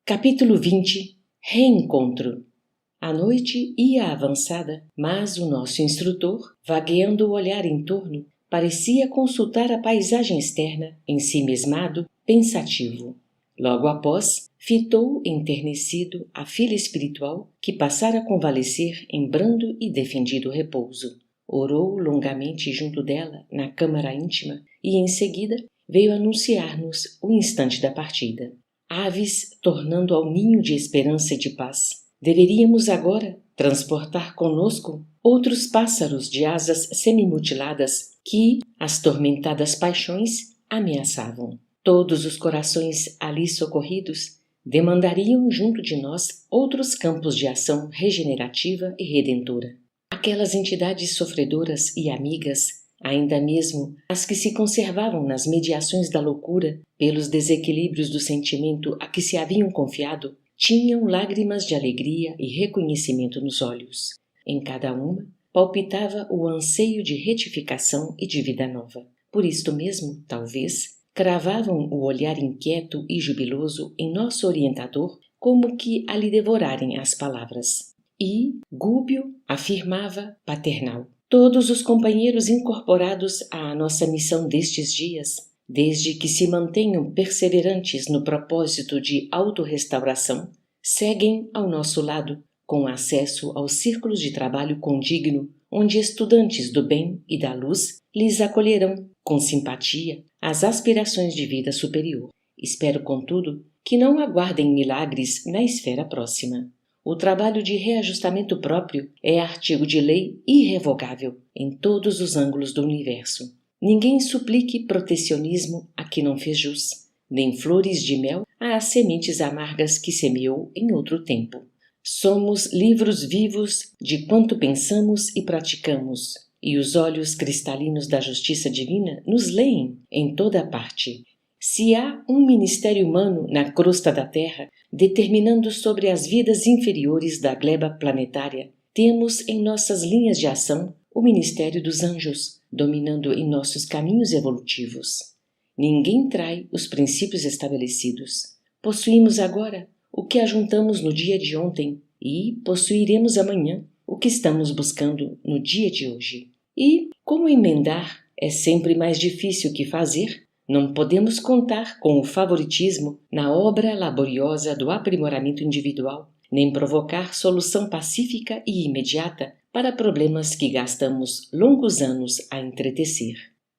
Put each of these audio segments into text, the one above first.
Capítulo 20 Reencontro. A noite ia avançada, mas o nosso instrutor, vagueando o olhar em torno, parecia consultar a paisagem externa, ensimesmado, pensativo. Logo após, fitou enternecido a filha espiritual que passara a convalescer em brando e defendido repouso. Orou longamente junto dela, na câmara íntima, e em seguida veio anunciar-nos o instante da partida. Aves tornando ao ninho de esperança e de paz. Deveríamos agora transportar conosco outros pássaros de asas semimutiladas que as tormentadas paixões ameaçavam. Todos os corações ali socorridos demandariam junto de nós outros campos de ação regenerativa e redentora. Aquelas entidades sofredoras e amigas, ainda mesmo as que se conservavam nas mediações da loucura pelos desequilíbrios do sentimento a que se haviam confiado, tinham lágrimas de alegria e reconhecimento nos olhos. Em cada uma palpitava o anseio de retificação e de vida nova. Por isto mesmo, talvez, cravavam o olhar inquieto e jubiloso em nosso orientador como que a lhe devorarem as palavras. E Gúbio afirmava paternal: todos os companheiros incorporados à nossa missão destes dias, desde que se mantenham perseverantes no propósito de autorrestauração, seguem ao nosso lado, com acesso aos círculos de trabalho condigno, onde estudantes do bem e da luz lhes acolherão, com simpatia, as aspirações de vida superior. Espero, contudo, que não aguardem milagres na esfera próxima. O trabalho de reajustamento próprio é artigo de lei irrevogável em todos os ângulos do universo. Ninguém suplique protecionismo a que não fez jus, nem flores de mel às sementes amargas que semeou em outro tempo. Somos livros vivos de quanto pensamos e praticamos, e os olhos cristalinos da justiça divina nos leem em toda a parte. Se há um ministério humano na crosta da Terra, determinando sobre as vidas inferiores da gleba planetária, temos em nossas linhas de ação o ministério dos anjos, dominando em nossos caminhos evolutivos. Ninguém trai os princípios estabelecidos. Possuímos agora o que ajuntamos no dia de ontem e possuiremos amanhã o que estamos buscando no dia de hoje. E, como emendar é sempre mais difícil que fazer, não podemos contar com o favoritismo na obra laboriosa do aprimoramento individual, nem provocar solução pacífica e imediata para problemas que gastamos longos anos a entretecer.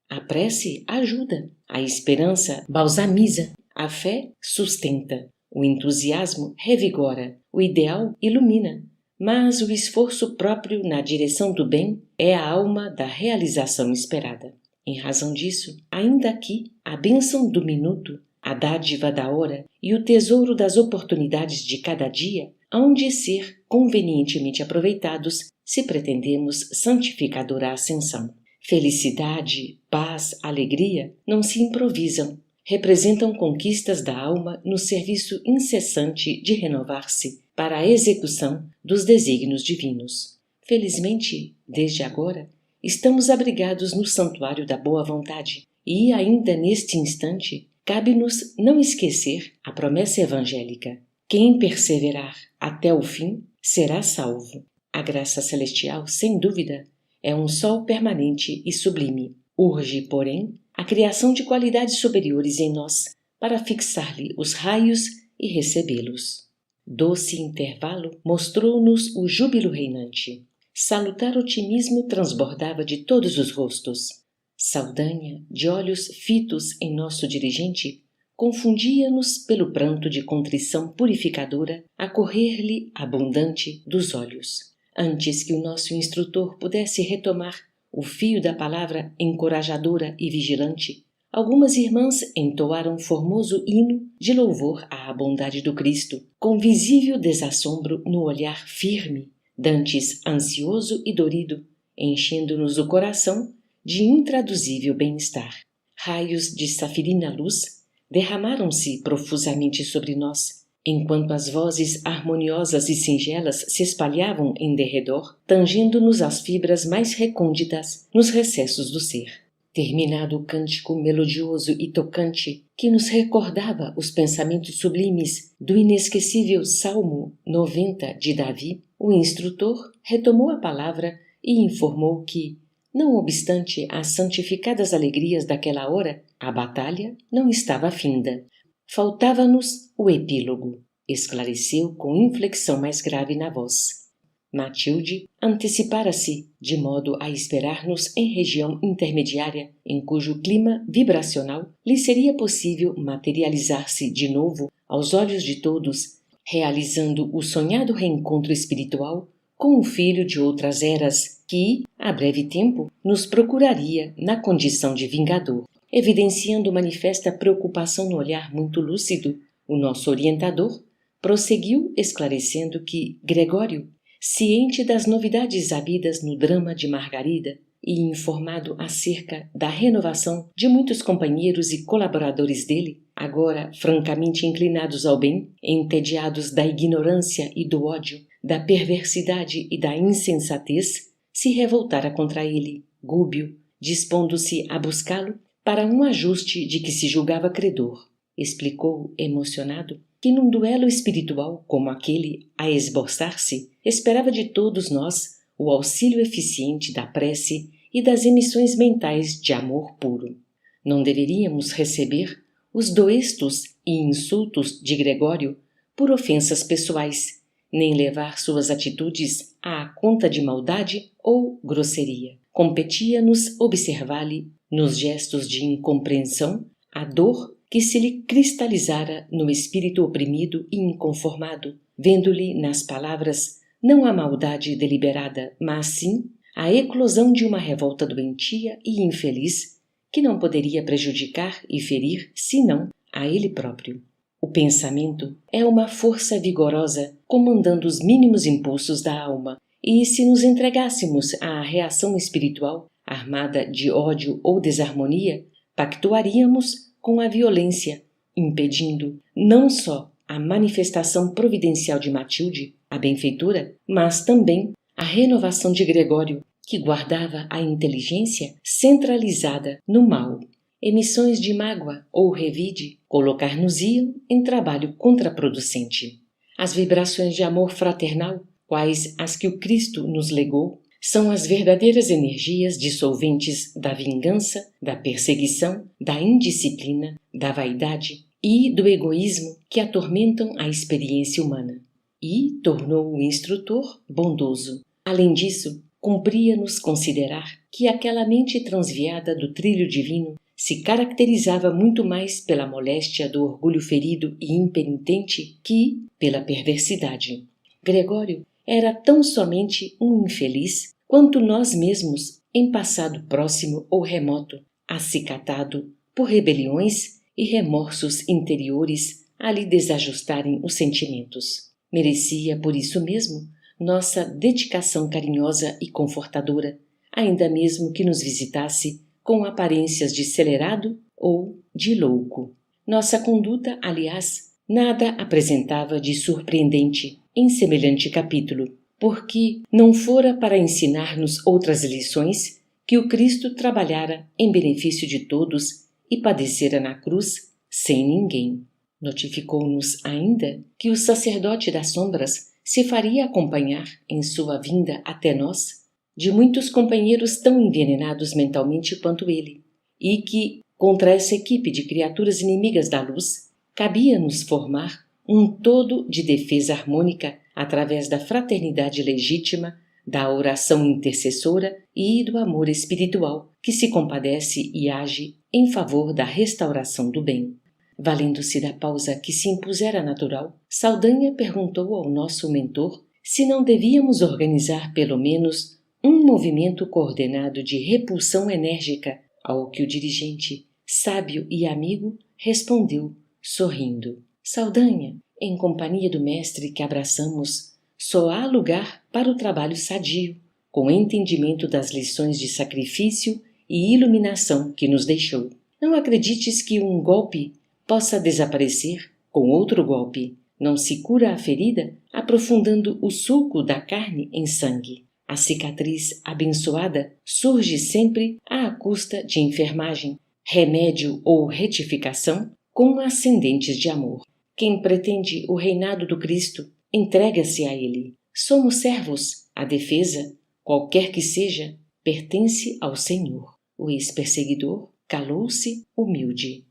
A prece ajuda, a esperança balsamiza, a fé sustenta, o entusiasmo revigora, o ideal ilumina, mas o esforço próprio na direção do bem é a alma da realização esperada. Em razão disso, ainda aqui, a bênção do minuto, a dádiva da hora e o tesouro das oportunidades de cada dia hão de ser convenientemente aproveitados se pretendemos santificadora ascensão. Felicidade, paz, alegria não se improvisam, representam conquistas da alma no serviço incessante de renovar-se para a execução dos desígnios divinos. Felizmente, desde agora, estamos abrigados no santuário da boa vontade e, ainda neste instante, cabe-nos não esquecer a promessa evangélica. Quem perseverar até o fim será salvo. A graça celestial, sem dúvida, é um sol permanente e sublime. Urge, porém, a criação de qualidades superiores em nós para fixar-lhe os raios e recebê-los. Doce intervalo mostrou-nos o júbilo reinante. Salutar otimismo transbordava de todos os rostos. Saldanha, de olhos fitos em nosso dirigente, confundia-nos pelo pranto de contrição purificadora a correr-lhe abundante dos olhos. Antes que o nosso instrutor pudesse retomar o fio da palavra encorajadora e vigilante, algumas irmãs entoaram formoso hino de louvor à bondade do Cristo, com visível desassombro no olhar firme, dantes ansioso e dorido, enchendo-nos o coração de intraduzível bem-estar. Raios de safirina luz derramaram-se profusamente sobre nós, enquanto as vozes harmoniosas e singelas se espalhavam em derredor, tangendo-nos as fibras mais recônditas nos recessos do ser. Terminado o cântico melodioso e tocante que nos recordava os pensamentos sublimes do inesquecível Salmo 90 de Davi, o instrutor retomou a palavra e informou que, não obstante as santificadas alegrias daquela hora, a batalha não estava finda. Faltava-nos o epílogo, esclareceu com inflexão mais grave na voz. Matilde antecipara-se, de modo a esperar-nos em região intermediária, em cujo clima vibracional lhe seria possível materializar-se de novo aos olhos de todos, realizando o sonhado reencontro espiritual com o filho de outras eras que, a breve tempo, nos procuraria na condição de vingador. Evidenciando manifesta preocupação no olhar muito lúcido, o nosso orientador prosseguiu esclarecendo que Gregório, ciente das novidades havidas no drama de Margarida e informado acerca da renovação de muitos companheiros e colaboradores dele, agora francamente inclinados ao bem, entediados da ignorância e do ódio, da perversidade e da insensatez, se revoltara contra ele, gúbio, dispondo-se a buscá-lo para um ajuste de que se julgava credor. Explicou, emocionado, que num duelo espiritual como aquele a esboçar-se, esperava de todos nós o auxílio eficiente da prece e das emissões mentais de amor puro. Não deveríamos receber os doestos e insultos de Gregório por ofensas pessoais, nem levar suas atitudes à conta de maldade ou grosseria. Competia-nos observar-lhe, nos gestos de incompreensão, a dor que se lhe cristalizara no espírito oprimido e inconformado, vendo-lhe nas palavras não a maldade deliberada, mas sim a eclosão de uma revolta doentia e infeliz que não poderia prejudicar e ferir senão a ele próprio. O pensamento é uma força vigorosa comandando os mínimos impulsos da alma, e se nos entregássemos à reação espiritual, armada de ódio ou desarmonia, pactuaríamos com a violência, impedindo não só a manifestação providencial de Matilde, a benfeitora, mas também a renovação de Gregório, que guardava a inteligência centralizada no mal. Emissões de mágoa ou revide colocar-nos-iam em trabalho contraproducente. As vibrações de amor fraternal, quais as que o Cristo nos legou, são as verdadeiras energias dissolventes da vingança, da perseguição, da indisciplina, da vaidade e do egoísmo que atormentam a experiência humana. E tornou o instrutor bondoso. Além disso, cumpria-nos considerar que aquela mente transviada do trilho divino se caracterizava muito mais pela moléstia do orgulho ferido e impenitente que pela perversidade. Gregório era tão somente um infeliz quanto nós mesmos em passado próximo ou remoto, acicatado por rebeliões e remorsos interiores a lhe desajustarem os sentimentos. Merecia, por isso mesmo, nossa dedicação carinhosa e confortadora, ainda mesmo que nos visitasse com aparências de celerado ou de louco. Nossa conduta, aliás, nada apresentava de surpreendente em semelhante capítulo, porque não fora para ensinar-nos outras lições que o Cristo trabalhara em benefício de todos e padecera na cruz sem ninguém. Notificou-nos ainda que o sacerdote das sombras se faria acompanhar, em sua vinda até nós, de muitos companheiros tão envenenados mentalmente quanto ele, e que, contra essa equipe de criaturas inimigas da luz, cabia-nos formar um todo de defesa harmônica através da fraternidade legítima, da oração intercessora e do amor espiritual que se compadece e age em favor da restauração do bem. Valendo-se da pausa que se impusera natural, Saldanha perguntou ao nosso mentor se não devíamos organizar pelo menos um movimento coordenado de repulsão enérgica, ao que o dirigente, sábio e amigo, respondeu, sorrindo: Saldanha, em companhia do mestre que abraçamos, só há lugar para o trabalho sadio, com entendimento das lições de sacrifício e iluminação que nos deixou. Não acredites que um golpe possa desaparecer com outro golpe. Não se cura a ferida aprofundando o sulco da carne em sangue. A cicatriz abençoada surge sempre à custa de enfermagem, remédio ou retificação com ascendentes de amor. Quem pretende o reinado do Cristo, entrega-se a Ele. Somos servos. A defesa, qualquer que seja, pertence ao Senhor. O ex-perseguidor calou-se humilde.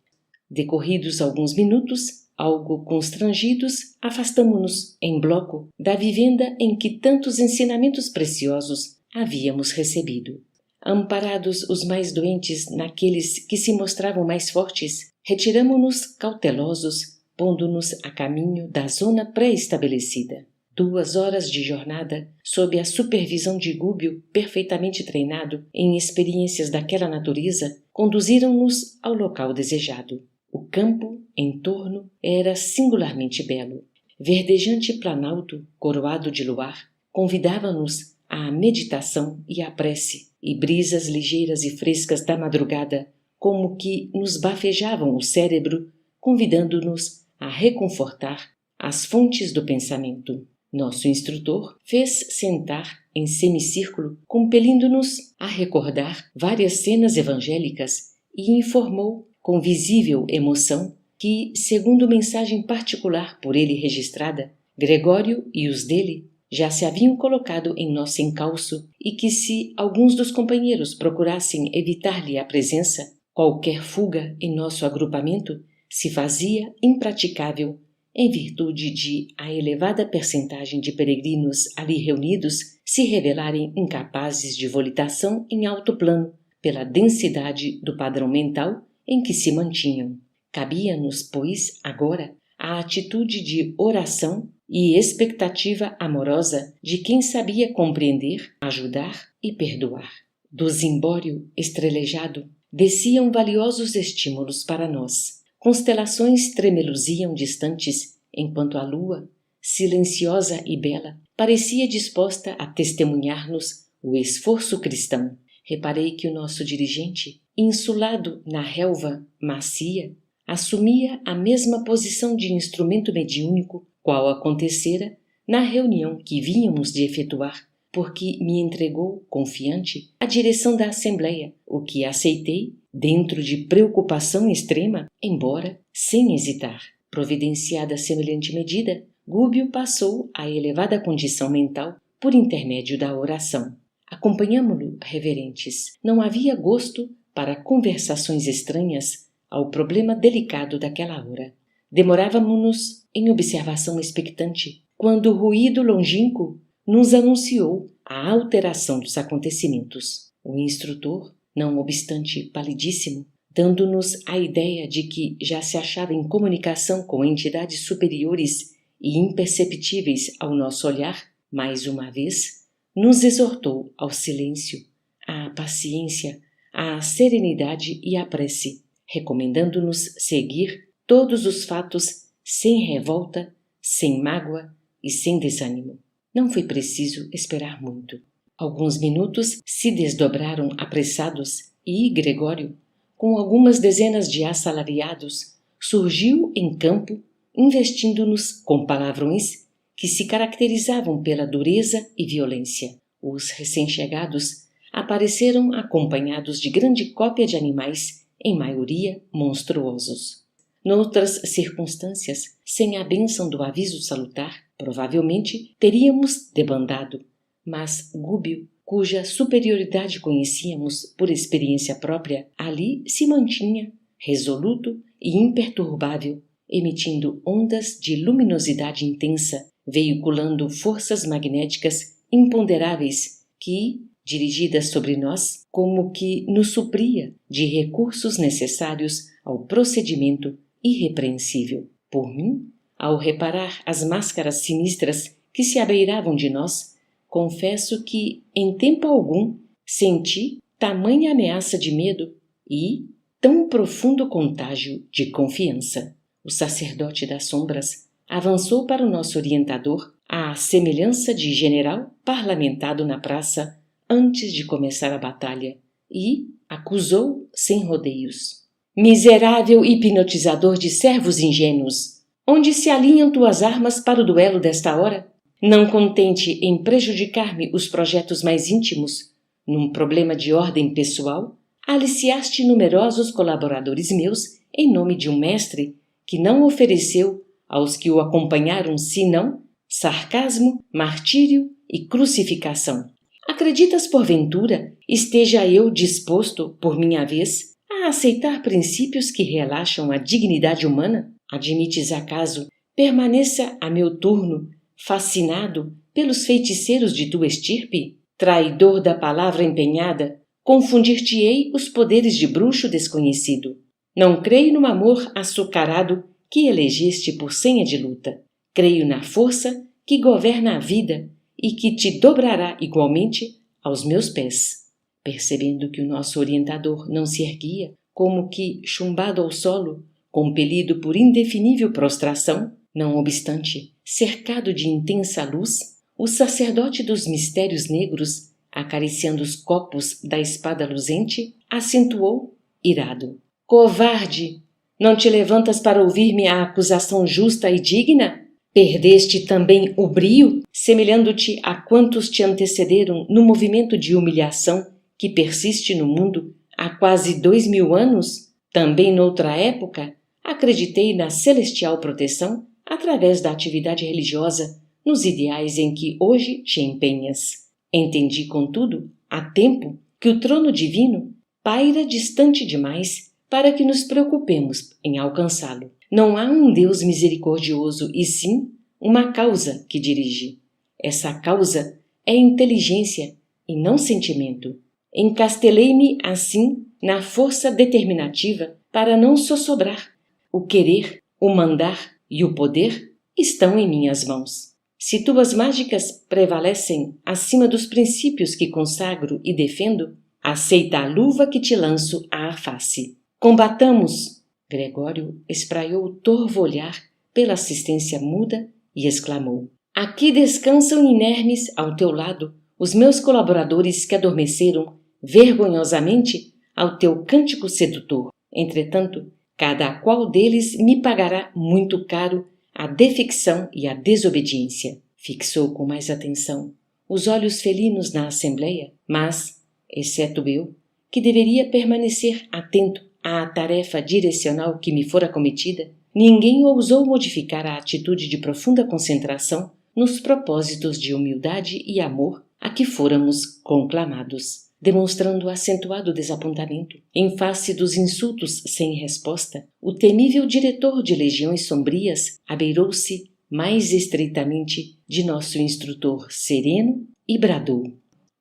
Decorridos alguns minutos, algo constrangidos, afastamo-nos em bloco da vivenda em que tantos ensinamentos preciosos havíamos recebido. Amparados os mais doentes naqueles que se mostravam mais fortes, retiramo-nos cautelosos, pondo-nos a caminho da zona pré-estabelecida. 2 horas de jornada, sob a supervisão de Gúbio, perfeitamente treinado em experiências daquela natureza, conduziram-nos ao local desejado. O campo, em torno, era singularmente belo. Verdejante planalto, coroado de luar, convidava-nos à meditação e à prece, e brisas ligeiras e frescas da madrugada, como que nos bafejavam o cérebro, convidando-nos a reconfortar as fontes do pensamento. Nosso instrutor fez sentar em semicírculo, compelindo-nos a recordar várias cenas evangélicas e informou, com visível emoção, que, segundo mensagem particular por ele registrada, Gregório e os dele já se haviam colocado em nosso encalço e que, se alguns dos companheiros procurassem evitar-lhe a presença, qualquer fuga em nosso agrupamento se fazia impraticável em virtude de a elevada percentagem de peregrinos ali reunidos se revelarem incapazes de volitação em alto plano pela densidade do padrão mental em que se mantinham. Cabia-nos, pois, agora, a atitude de oração e expectativa amorosa de quem sabia compreender, ajudar e perdoar. Do zimbório estrelejado desciam valiosos estímulos para nós. Constelações tremeluziam distantes, enquanto a lua, silenciosa e bela, parecia disposta a testemunhar-nos o esforço cristão. Reparei que o nosso dirigente, insulado na relva macia, assumia a mesma posição de instrumento mediúnico, qual acontecera na reunião que vínhamos de efetuar, porque me entregou, confiante, a direção da Assembleia, o que aceitei, dentro de preocupação extrema, embora sem hesitar. Providenciada semelhante medida, Gúbio passou à elevada condição mental por intermédio da oração. Acompanhámo-lo reverentes. Não havia gosto para conversações estranhas ao problema delicado daquela hora. Demorávamo-nos em observação expectante, quando o ruído longínquo nos anunciou a alteração dos acontecimentos. O instrutor, não obstante palidíssimo, dando-nos a ideia de que já se achava em comunicação com entidades superiores e imperceptíveis ao nosso olhar, mais uma vez, nos exortou ao silêncio, à paciência, à serenidade e à prece, recomendando-nos seguir todos os fatos sem revolta, sem mágoa e sem desânimo. Não foi preciso esperar muito. Alguns minutos se desdobraram apressados e Gregório, com algumas dezenas de assalariados, surgiu em campo, investindo-nos com palavrões que se caracterizavam pela dureza e violência. Os recém-chegados apareceram acompanhados de grande cópia de animais, em maioria monstruosos. Noutras circunstâncias, sem a bênção do aviso salutar, provavelmente teríamos debandado, mas Gúbio, cuja superioridade conhecíamos por experiência própria, ali se mantinha, resoluto e imperturbável, emitindo ondas de luminosidade intensa, veiculando forças magnéticas imponderáveis que, dirigidas sobre nós, como que nos supria de recursos necessários ao procedimento irrepreensível. Por mim, ao reparar as máscaras sinistras que se abeiravam de nós, confesso que, em tempo algum, senti tamanha ameaça de medo e tão profundo contágio de confiança. O sacerdote das sombras avançou para o nosso orientador à semelhança de general parlamentado na praça antes de começar a batalha e acusou sem rodeios. Miserável hipnotizador de servos ingênuos, onde se alinham tuas armas para o duelo desta hora? Não contente em prejudicar-me os projetos mais íntimos, num problema de ordem pessoal, aliciaste numerosos colaboradores meus em nome de um mestre que não ofereceu aos que o acompanharam senão sarcasmo, martírio e crucificação. Acreditas, porventura, esteja eu disposto, por minha vez, a aceitar princípios que relaxam a dignidade humana? Admites acaso permaneça a meu turno fascinado pelos feiticeiros de tua estirpe? Traidor da palavra empenhada, confundir-te-ei os poderes de bruxo desconhecido. Não creio no amor açucarado que elegeste por senha de luta. Creio na força que governa a vida e que te dobrará igualmente aos meus pés. Percebendo que o nosso orientador não se erguia, como que chumbado ao solo, compelido por indefinível prostração, não obstante, cercado de intensa luz, o sacerdote dos mistérios negros, acariciando os copos da espada luzente, acentuou, irado: Covarde! Não te levantas para ouvir-me a acusação justa e digna? Perdeste também o brio, semelhando-te a quantos te antecederam no movimento de humilhação que persiste no mundo há quase 2000 anos? Também noutra época, acreditei na celestial proteção através da atividade religiosa nos ideais em que hoje te empenhas. Entendi, contudo, há tempo, que o trono divino paira distante demais para que nos preocupemos em alcançá-lo. Não há um Deus misericordioso, e sim uma causa que dirige. Essa causa é inteligência e não sentimento. Encastelei-me, assim, na força determinativa para não sossobrar. O querer, o mandar e o poder estão em minhas mãos. Se tuas mágicas prevalecem acima dos princípios que consagro e defendo, aceita a luva que te lanço à face. Combatamos! Gregório espraiou o torvo olhar pela assistência muda e exclamou: Aqui descansam inermes ao teu lado os meus colaboradores que adormeceram vergonhosamente ao teu cântico sedutor. Entretanto, cada qual deles me pagará muito caro a defecção e a desobediência. Fixou com mais atenção os olhos felinos na assembleia, mas, exceto eu, que deveria permanecer atento à tarefa direcional que me fora cometida, ninguém ousou modificar a atitude de profunda concentração nos propósitos de humildade e amor a que fôramos conclamados, demonstrando acentuado desapontamento. Em face dos insultos sem resposta, o temível diretor de legiões sombrias abeirou-se mais estreitamente de nosso instrutor sereno e bradou: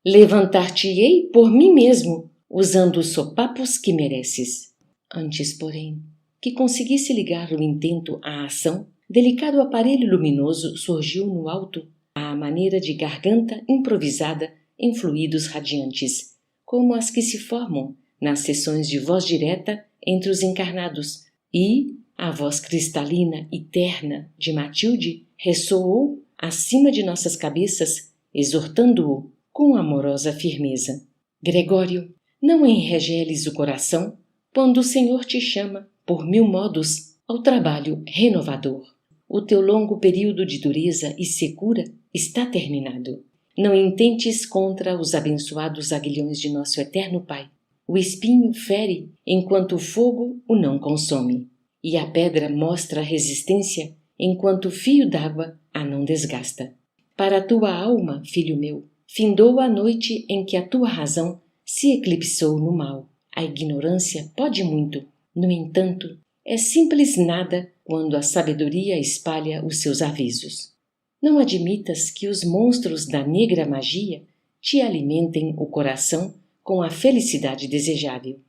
Levantar-te-ei por mim mesmo, usando os sopapos que mereces. Antes, porém, que conseguisse ligar o intento à ação, delicado aparelho luminoso surgiu no alto, à maneira de garganta improvisada em fluidos radiantes, como as que se formam nas sessões de voz direta entre os encarnados, e a voz cristalina e terna de Matilde ressoou acima de nossas cabeças, exortando-o com amorosa firmeza: Gregório, não enregeles o coração quando o Senhor te chama, por 1000 modos, ao trabalho renovador. O teu longo período de dureza e secura está terminado. Não intentes contra os abençoados aguilhões de nosso eterno Pai. O espinho fere enquanto o fogo o não consome, e a pedra mostra resistência enquanto o fio d'água a não desgasta. Para a tua alma, filho meu, findou a noite em que a tua razão se eclipsou no mal. A ignorância pode muito, no entanto, é simples nada quando a sabedoria espalha os seus avisos. Não admitas que os monstros da negra magia te alimentem o coração com a felicidade desejável.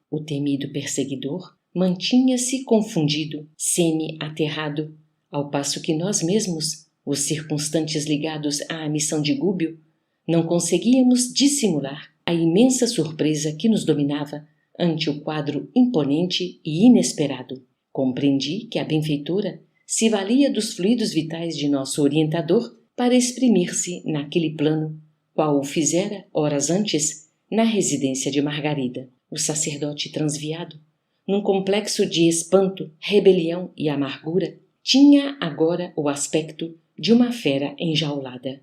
O temido perseguidor mantinha-se confundido, semi-aterrado, ao passo que nós mesmos, os circunstantes ligados à missão de Gúbio, não conseguíamos dissimular a imensa surpresa que nos dominava ante o quadro imponente e inesperado. Compreendi que a benfeitora se valia dos fluidos vitais de nosso orientador para exprimir-se naquele plano, qual o fizera, horas antes, na residência de Margarida. O sacerdote transviado, num complexo de espanto, rebelião e amargura, tinha agora o aspecto de uma fera enjaulada.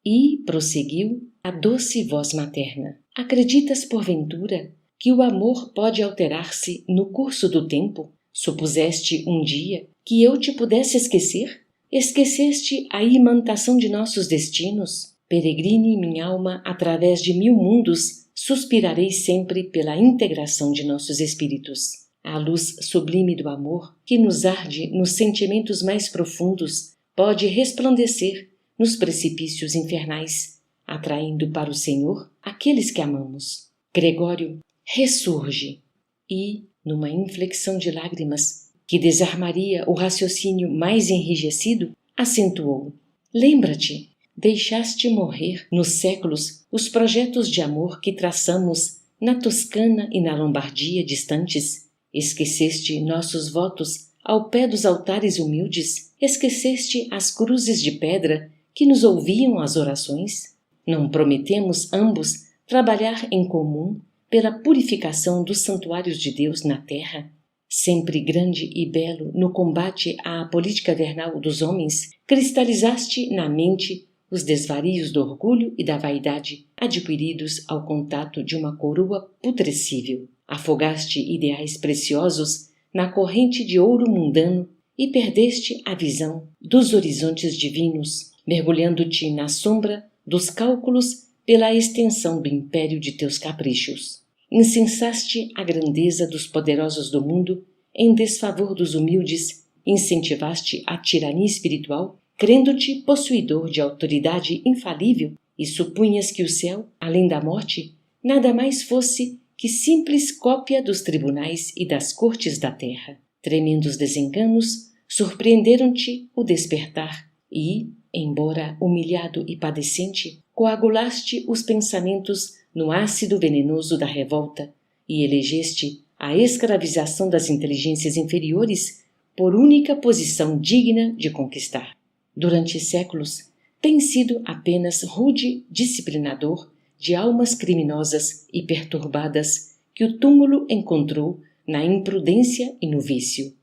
E prosseguiu a doce voz materna: acreditas, porventura, que o amor pode alterar-se no curso do tempo? Supuseste um dia que eu te pudesse esquecer? Esqueceste a imantação de nossos destinos? Peregrine minha alma através de 1000 mundos, suspirarei sempre pela integração de nossos espíritos. A luz sublime do amor, que nos arde nos sentimentos mais profundos, pode resplandecer nos precipícios infernais, atraindo para o Senhor aqueles que amamos. Gregório ressurge e, numa inflexão de lágrimas que desarmaria o raciocínio mais enrijecido, acentuou: lembra-te, deixaste morrer nos séculos os projetos de amor que traçamos na Toscana e na Lombardia distantes. Esqueceste nossos votos ao pé dos altares humildes? Esqueceste as cruzes de pedra que nos ouviam as orações? Não prometemos ambos trabalhar em comum pela purificação dos santuários de Deus na terra? Sempre grande e belo no combate à política vernal dos homens, cristalizaste na mente os desvarios do orgulho e da vaidade adquiridos ao contato de uma coroa putrescível. Afogaste ideais preciosos na corrente de ouro mundano e perdeste a visão dos horizontes divinos, mergulhando-te na sombra dos cálculos pela extensão do império de teus caprichos. Incensaste a grandeza dos poderosos do mundo em desfavor dos humildes, incentivaste a tirania espiritual, crendo-te possuidor de autoridade infalível, e supunhas que o céu, além da morte, nada mais fosse que simples cópia dos tribunais e das cortes da terra. Tremendos desenganos surpreenderam-te o despertar e, embora humilhado e padecente, coagulaste os pensamentos no ácido venenoso da revolta e elegeste a escravização das inteligências inferiores por única posição digna de conquistar. Durante séculos, tem sido apenas rude disciplinador de almas criminosas e perturbadas que o túmulo encontrou na imprudência e no vício.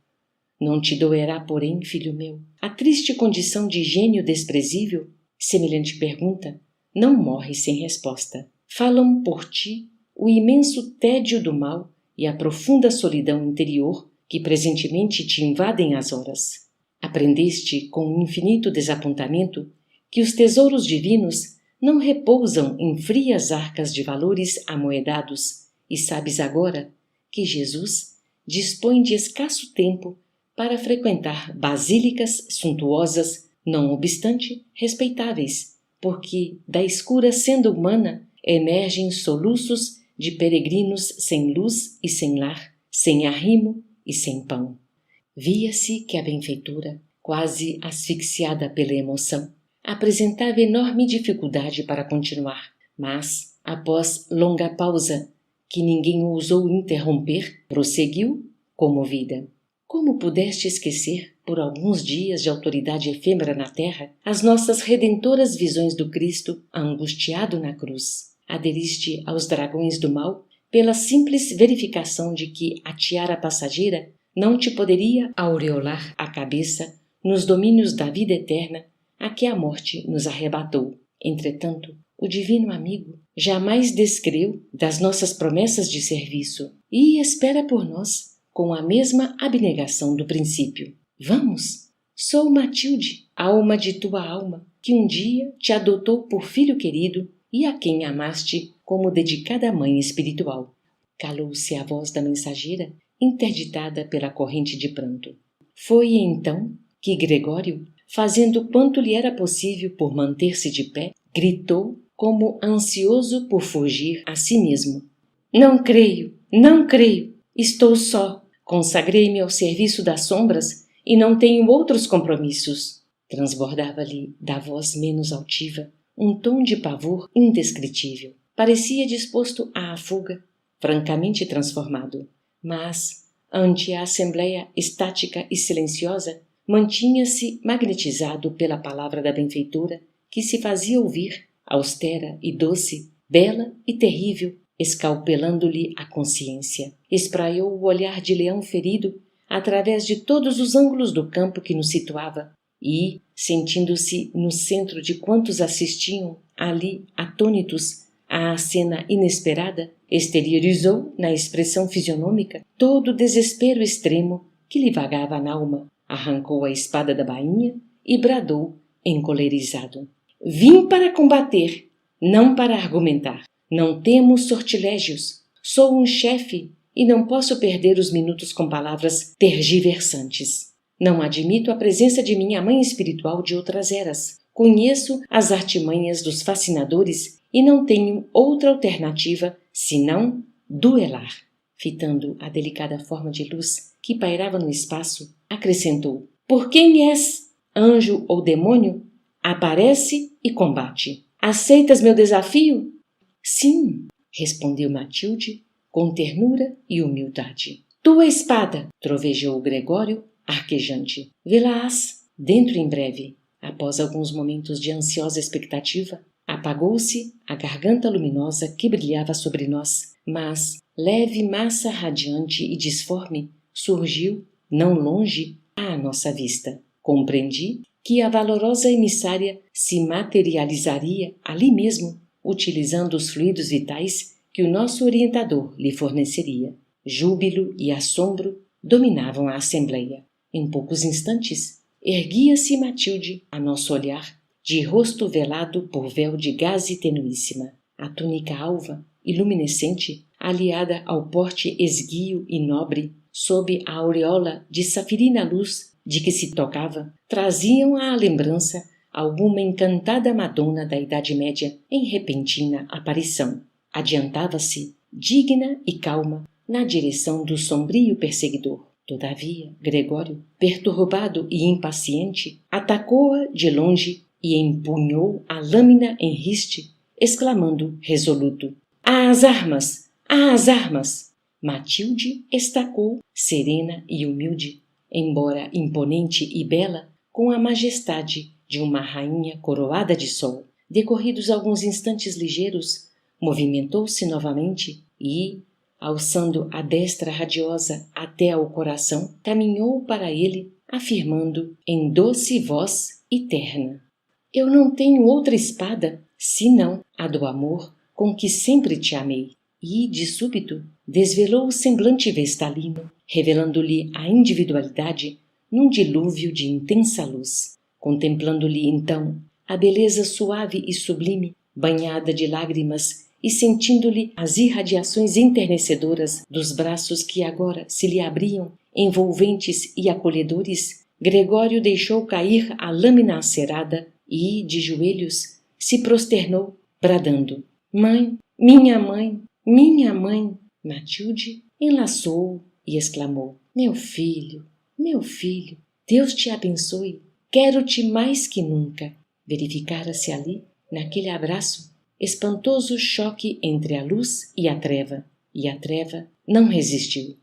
Não te doerá, porém, filho meu, a triste condição de gênio desprezível? Semelhante pergunta não morre sem resposta. Falam por ti o imenso tédio do mal e a profunda solidão interior que presentemente te invadem as horas. Aprendeste com infinito desapontamento que os tesouros divinos não repousam em frias arcas de valores amoedados, e sabes agora que Jesus dispõe de escasso tempo para frequentar basílicas suntuosas, não obstante respeitáveis, porque da escura senda humana emergem soluços de peregrinos sem luz e sem lar, sem arrimo e sem pão. Via-se que a benfeitora, quase asfixiada pela emoção, apresentava enorme dificuldade para continuar, mas, após longa pausa, que ninguém ousou interromper, prosseguiu, comovida. Como pudeste esquecer, por alguns dias de autoridade efêmera na terra, as nossas redentoras visões do Cristo angustiado na cruz? Aderiste aos dragões do mal pela simples verificação de que a tiara passageira não te poderia aureolar a cabeça nos domínios da vida eterna a que a morte nos arrebatou. Entretanto, o divino amigo jamais descreu das nossas promessas de serviço e espera por nós com a mesma abnegação do princípio. Vamos! Sou Matilde, alma de tua alma, que um dia te adotou por filho querido e a quem amaste como dedicada mãe espiritual. Calou-se a voz da mensageira, interditada pela corrente de pranto. Foi então que Gregório, fazendo quanto lhe era possível por manter-se de pé, gritou como ansioso por fugir a si mesmo. Não creio, não creio, estou só, consagrei-me ao serviço das sombras e não tenho outros compromissos. Transbordava-lhe da voz menos altiva um tom de pavor indescritível. Parecia disposto à fuga, francamente transformado, mas, ante a assembleia estática e silenciosa, mantinha-se magnetizado pela palavra da benfeitora, que se fazia ouvir, austera e doce, bela e terrível, escalpelando-lhe a consciência. Espraiou o olhar de leão ferido através de todos os ângulos do campo que nos situava e, sentindo-se no centro de quantos assistiam ali atônitos à cena inesperada, exteriorizou na expressão fisionômica todo o desespero extremo que lhe vagava n'alma, arrancou a espada da bainha e bradou encolerizado: vim para combater, não para argumentar. Não temo sortilégios. Sou um chefe e não posso perder os minutos com palavras tergiversantes. Não admito a presença de minha mãe espiritual de outras eras. Conheço as artimanhas dos fascinadores e não tenho outra alternativa senão duelar. Fitando a delicada forma de luz que pairava no espaço, acrescentou: por quem és? Anjo ou demônio? Aparece e combate. Aceitas meu desafio? Sim, respondeu Matilde com ternura e humildade. Tua espada, trovejou Gregório, arquejante. Vê-la-ás dentro em breve. Após alguns momentos de ansiosa expectativa, apagou-se a garganta luminosa que brilhava sobre nós, mas leve massa radiante e disforme surgiu, não longe, à nossa vista. Compreendi que a valorosa emissária se materializaria ali mesmo, utilizando os fluidos vitais que o nosso orientador lhe forneceria. Júbilo e assombro dominavam a assembleia. Em poucos instantes, erguia-se Matilde a nosso olhar, de rosto velado por véu de gaze tenuíssima. A túnica alva e luminescente, aliada ao porte esguio e nobre, sob a aureola de safirina luz de que se tocava, traziam à lembrança alguma encantada Madonna da Idade Média em repentina aparição. Adiantava-se, digna e calma, na direção do sombrio perseguidor. Todavia, Gregório, perturbado e impaciente, atacou-a de longe e empunhou a lâmina em riste, exclamando resoluto: às armas! Às armas! Matilde estacou, serena e humilde, embora imponente e bela, com a majestade de uma rainha coroada de sol. Decorridos alguns instantes ligeiros, movimentou-se novamente e, alçando a destra radiosa até ao coração, caminhou para ele, afirmando em doce voz e terna: eu não tenho outra espada, senão a do amor com que sempre te amei. E, de súbito, desvelou o semblante vestalino, revelando-lhe a individualidade num dilúvio de intensa luz. Contemplando-lhe, então, a beleza suave e sublime, banhada de lágrimas, e sentindo-lhe as irradiações enternecedoras dos braços que agora se lhe abriam, envolventes e acolhedores, Gregório deixou cair a lâmina acerada e, de joelhos, se prosternou, bradando: mãe, minha mãe, minha mãe! Matilde enlaçou-o e exclamou: meu filho, Deus te abençoe, quero-te mais que nunca. Verificara-se ali, naquele abraço, espantoso choque entre a luz e a treva não resistiu.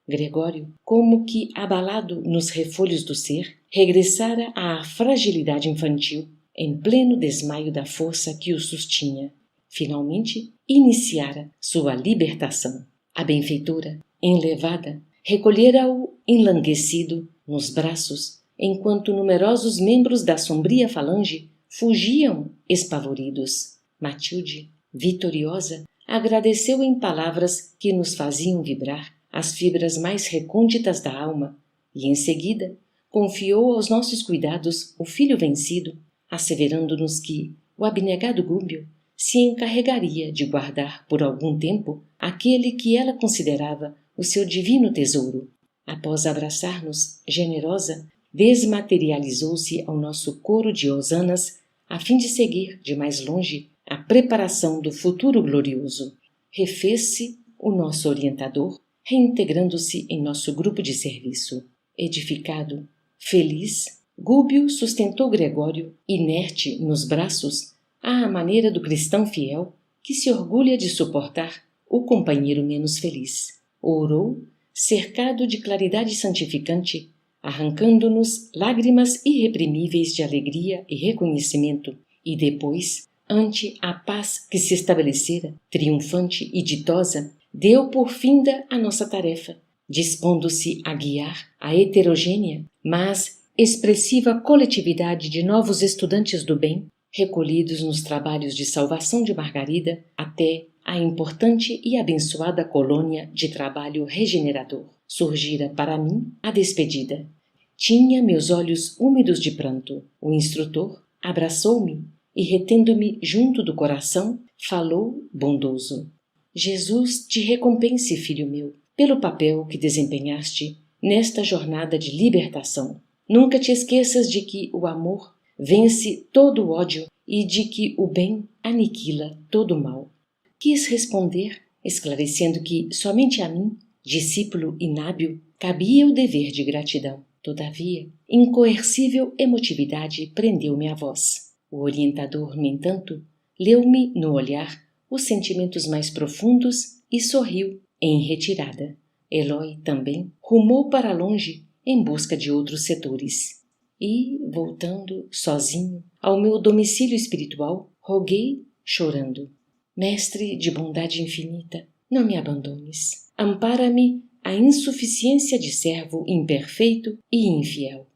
Gregório, como que abalado nos refolhos do ser, regressara à fragilidade infantil, em pleno desmaio da força que o sustinha. Finalmente, iniciara sua libertação. A benfeitora, enlevada, recolhera-o enlanguescido nos braços, enquanto numerosos membros da sombria falange fugiam espavoridos. Matilde, vitoriosa, agradeceu em palavras que nos faziam vibrar as fibras mais recônditas da alma e, em seguida, confiou aos nossos cuidados o filho vencido, asseverando-nos que o abnegado Gúbio se encarregaria de guardar por algum tempo aquele que ela considerava o seu divino tesouro. Após abraçar-nos, generosa, desmaterializou-se ao nosso coro de hosanas a fim de seguir, de mais longe, a preparação do futuro glorioso. Refez-se o nosso orientador, reintegrando-se em nosso grupo de serviço. Edificado, feliz, Gúbio sustentou Gregório, inerte nos braços, à maneira do cristão fiel que se orgulha de suportar o companheiro menos feliz. Orou, cercado de claridade santificante, arrancando-nos lágrimas irreprimíveis de alegria e reconhecimento, e depois, ante a paz que se estabelecera, triunfante e ditosa, deu por finda a nossa tarefa, dispondo-se a guiar a heterogênea, mas expressiva coletividade de novos estudantes do bem, recolhidos nos trabalhos de salvação de Margarida, até a importante e abençoada colônia de trabalho regenerador. Surgira para mim a despedida. Tinha meus olhos úmidos de pranto. O instrutor abraçou-me e, retendo-me junto do coração, falou bondoso. Jesus te recompense, filho meu, pelo papel que desempenhaste nesta jornada de libertação. Nunca te esqueças de que o amor vence todo o ódio e de que o bem aniquila todo o mal. Quis responder, esclarecendo que somente a mim, discípulo inábil, cabia o dever de gratidão. Todavia, incoercível emotividade prendeu-me à voz. O orientador, no entanto, leu-me no olhar os sentimentos mais profundos e sorriu em retirada. Eloy também rumou para longe em busca de outros setores. E, voltando, sozinho, ao meu domicílio espiritual, roguei, chorando: Mestre de bondade infinita, não me abandones. Ampara-me a insuficiência de servo imperfeito e infiel.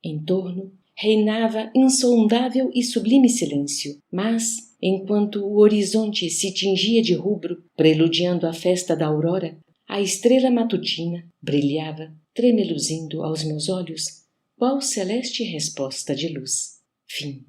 Em torno reinava insondável e sublime silêncio, mas, enquanto o horizonte se tingia de rubro, preludiando a festa da aurora, a estrela matutina brilhava, tremeluzindo aos meus olhos, qual celeste resposta de luz. Fim.